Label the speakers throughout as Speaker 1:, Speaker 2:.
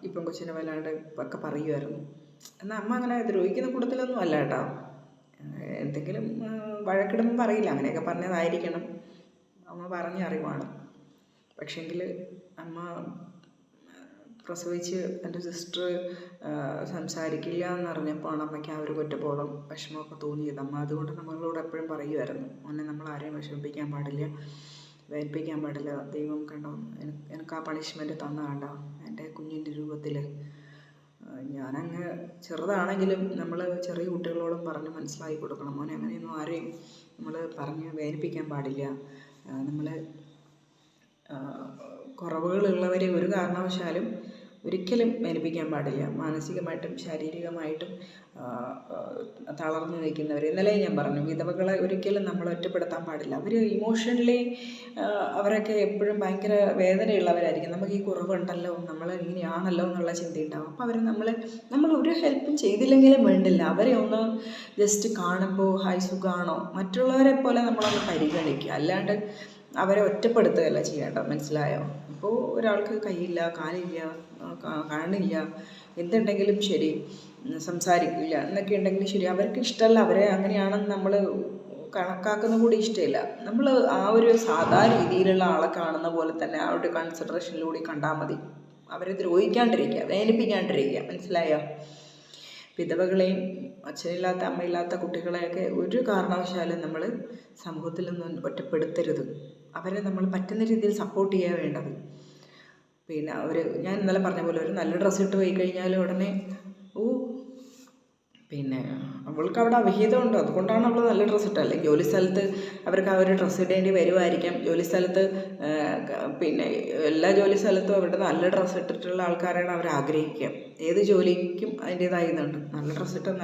Speaker 1: ഈ പെങ്കൊച്ചിനെ വല്ലാണ്ട് ഒക്കെ പറയുമായിരുന്നു. എന്നാൽ അമ്മ അങ്ങനെ ദ്രോഹിക്കുന്ന കൂട്ടത്തിലൊന്നും അല്ല കേട്ടോ. എന്തെങ്കിലും വഴക്കിടുമ്പോൾ പറയില്ല, അങ്ങനെയൊക്കെ പറഞ്ഞതായിരിക്കണം, അമ്മ പറഞ്ഞ അറിവാണ്. പക്ഷേങ്കിൽ അമ്മ പ്രസവിച്ച് എൻ്റെ സിസ്റ്റർ സംസാരിക്കില്ല എന്നറിഞ്ഞപ്പോഴാണ് അമ്മയ്ക്ക് ആ ഒരു കുറ്റബോധം വിഷമമൊക്കെ തോന്നിയത്. അമ്മ അതുകൊണ്ട് നമ്മളോട് എപ്പോഴും പറയുമായിരുന്നു, മോനെ നമ്മൾ ആരെയും വിഷമിപ്പിക്കാൻ പാടില്ല, വേദനിപ്പിക്കാൻ പാടില്ല. ദൈവം കണ്ടോ എനിക്ക് ആ പണിഷ്മെൻറ്റ് തന്ന കണ്ടോ എൻ്റെ കുഞ്ഞിൻ്റെ രൂപത്തിൽ. ഞാനങ്ങ് ചെറുതാണെങ്കിലും നമ്മൾ ചെറിയ കുട്ടികളോടും പറഞ്ഞ് മനസ്സിലാക്കി കൊടുക്കണം, മോനെ അങ്ങനെയൊന്നും ആരെയും നമ്മൾ പറഞ്ഞ് വേദനിപ്പിക്കാൻ പാടില്ല. നമ്മൾ കുറവുകളുള്ളവരെ ഒരു കാരണവശാലും ഒരിക്കലും വേദനിപ്പിക്കാൻ പാടില്ല. മാനസികമായിട്ടും ശാരീരികമായിട്ടും തളർന്നു നിൽക്കുന്നവർ, ഇന്നലെ ഞാൻ പറഞ്ഞു, വിധവകളെ ഒരിക്കലും നമ്മൾ ഒറ്റപ്പെടുത്താൻ പാടില്ല. അവർ ഇമോഷണലി അവരൊക്കെ എപ്പോഴും ഭയങ്കര വേദനയുള്ളവരായിരിക്കും. നമുക്ക് ഈ കുറവുണ്ടല്ലോ, നമ്മൾ ഇങ്ങനെയാണല്ലോ എന്നുള്ള ചിന്തയുണ്ടാവും. അപ്പോൾ അവർ നമ്മൾ ഒരു ഹെൽപ്പും ചെയ്തില്ലെങ്കിലും വേണ്ടില്ല, അവരെ ഒന്ന് ജസ്റ്റ് കാണുമ്പോൾ ഹായ് സുഖമാണോ മറ്റുള്ളവരെ പോലെ നമ്മളൊന്ന് പരിഗണിക്കുക, അല്ലാണ്ട് അവരെ ഒറ്റപ്പെടുത്തുകയല്ല ചെയ്യേണ്ടത്. മനസ്സിലായോ? ഇപ്പോൾ ഒരാൾക്ക് കൈയില്ല, കാലില്ല, കാണില്ല, എന്തുണ്ടെങ്കിലും ശരി, സംസാരിക്കില്ല എന്നൊക്കെ ഉണ്ടെങ്കിലും ശരി, അവർക്ക് ഇഷ്ടമല്ല, അവരെ അങ്ങനെയാണെന്ന് നമ്മൾ കണക്കാക്കുന്ന കൂടി ഇഷ്ടമില്ല. നമ്മൾ ആ ഒരു സാധാ രീതിയിലുള്ള ആളെ കാണുന്ന പോലെ തന്നെ ആ ഒരു കൺസിഡറേഷനിലൂടെ കണ്ടാൽ മതി. അവരെ ദ്രോഹിക്കാണ്ടിരിക്കുക, വേദനിപ്പിക്കാണ്ടിരിക്കുക. മനസ്സിലായോ? വിധവകളെയും അച്ഛനില്ലാത്ത അമ്മയില്ലാത്ത കുട്ടികളെയൊക്കെ ഒരു കാരണവശാലും നമ്മൾ സമൂഹത്തിൽ നിന്നും ഒറ്റപ്പെടുത്തരുത്. അവരെ നമ്മൾ പറ്റുന്ന രീതിയിൽ സപ്പോർട്ട് ചെയ്യുക വേണ്ടത്. പിന്നെ ഞാൻ ഇന്നലെ പറഞ്ഞ പോലെ ഒരു നല്ല ഡ്രസ്സ് ഇട്ട് പോയി കഴിഞ്ഞാൽ ഉടനെ പിന്നെ അവൾക്ക് അവിടെ അവിഹിതമുണ്ട്, അതുകൊണ്ടാണ് അവൾ നല്ല ഡ്രസ്സ് ഇട്ടത്. അല്ലെങ്കിൽ ജോലി സ്ഥലത്ത് അവർക്ക് ആ ഒരു ഡ്രസ്സ് ഇടേണ്ടി വരുമായിരിക്കാം. ജോലി സ്ഥലത്ത് പിന്നെ എല്ലാ ജോലി സ്ഥലത്തും അവരുടെ നല്ല ഡ്രസ്സ് ഇട്ടിട്ടുള്ള ആൾക്കാരാണ് അവർ ആഗ്രഹിക്കുക. ഏത് ജോലിക്കും അതിൻ്റേതായ ഇതുണ്ട്. നല്ല ഡ്രസ്സ് ഇട്ട്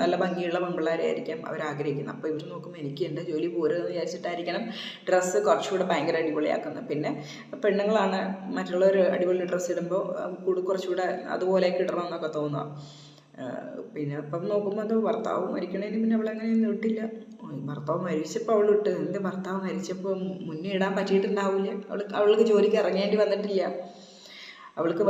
Speaker 1: നല്ല ഭംഗിയുള്ള പെൺപിള്ളേരെയായിരിക്കാം അവർ ആഗ്രഹിക്കുന്നത്. അപ്പോൾ ഇവർ നോക്കുമ്പോൾ എനിക്ക് എൻ്റെ ജോലി പോരുമെന്ന് വിചാരിച്ചിട്ടായിരിക്കണം ഡ്രസ്സ് കുറച്ചുകൂടെ ഭയങ്കര അടിപൊളിയാക്കുന്നത്. പിന്നെ പെണ്ണുങ്ങളാണ് മറ്റുള്ളവർ അടിപൊളി ഡ്രസ്സ് ഇടുമ്പോൾ കുറച്ചുകൂടെ അതുപോലെയൊക്കെ ഇടണം എന്നൊക്കെ തോന്നുക. പിന്നെ അപ്പം നോക്കുമ്പോൾ അത് ഭർത്താവ് മരിക്കണേന് പിന്നെ അവളങ്ങനെയൊന്നും ഇട്ടില്ല. ഭർത്താവ് മരിച്ചപ്പോൾ അവൾ ഇട്ട്. എൻ്റെ ഭർത്താവ് മരിച്ചപ്പോൾ മുന്നേ ഇടാൻ പറ്റിയിട്ടുണ്ടാവില്ല, അവൾക്ക് ജോലിക്ക് ഇറങ്ങേണ്ടി വന്നിട്ടില്ല. അവൾക്ക്